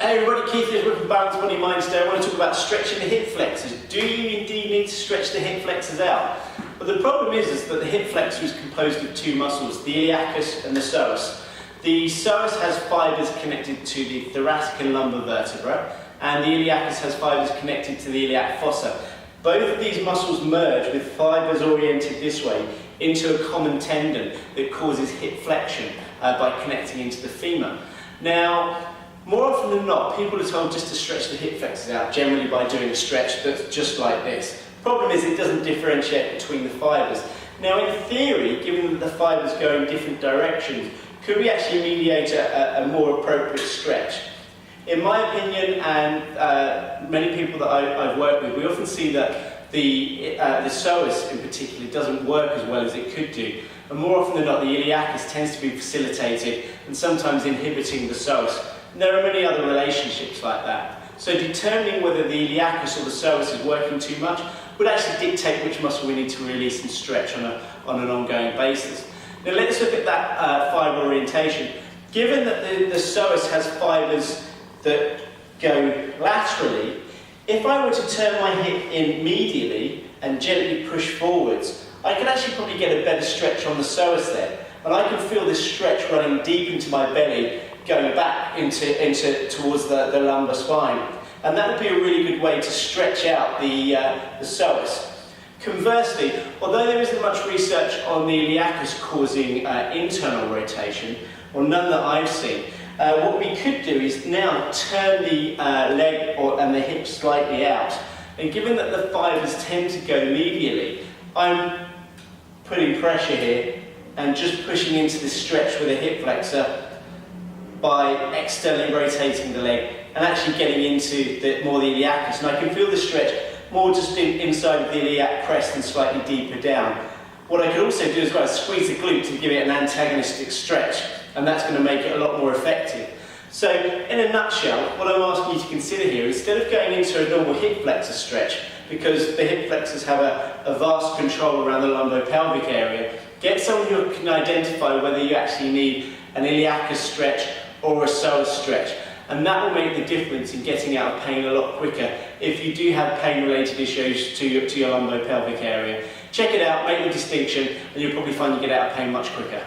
Hey everybody, Keith here with Balance Body Mind today. I want to talk about stretching the hip flexors. Do you indeed need to stretch the hip flexors out? But the problem is that the hip flexor is composed of two muscles, the iliacus and the psoas. The psoas has fibres connected to the thoracic and lumbar vertebra, and the iliacus has fibres connected to the iliac fossa. Both of these muscles merge with fibres oriented this way into a common tendon that causes hip flexion by connecting into the femur. Now, more often than not, people are told just to stretch the hip flexors out, generally by doing a stretch that's just like this. Problem is, it doesn't differentiate between the fibres. Now, in theory, given that the fibres go in different directions, could we actually mediate a more appropriate stretch? In my opinion, and many people that I've worked with, we often see that the psoas in particular doesn't work as well as it could do. And more often than not, the iliacus tends to be facilitated and sometimes inhibiting the psoas. And there are many other relationships like that. So determining whether the iliacus or the psoas is working too much would actually dictate which muscle we need to release and stretch on an ongoing basis. Now let's look at that fibre orientation. Given that the psoas has fibres that go laterally, if I were to turn my hip in medially and gently push forwards, I could actually probably get a better stretch on the psoas there. And I can feel this stretch running deep into my belly, going back towards the lumbar spine. And that would be a really good way to stretch out the psoas. Conversely, although there isn't much research on the iliacus causing internal rotation, or none that I've seen, what we could do is now turn the leg and the hip slightly out. And given that the fibres tend to go medially, I'm putting pressure here and just pushing into this stretch with a hip flexor by externally rotating the leg and actually getting into more the iliacus. And I can feel the stretch more just inside of the iliac crest and slightly deeper down. What I could also do as well is squeeze the glute to give it an antagonistic stretch, and that's going to make it a lot more effective. So, in a nutshell, what I'm asking you to consider here, instead of going into a normal hip flexor stretch, because the hip flexors have a vast control around the lumbo-pelvic area, get someone who can identify whether you actually need an iliacus stretch or a psoas stretch. And that will make the difference in getting out of pain a lot quicker if you do have pain-related issues to your lumbo-pelvic area. Check it out, make the distinction, and you'll probably find you get out of pain much quicker.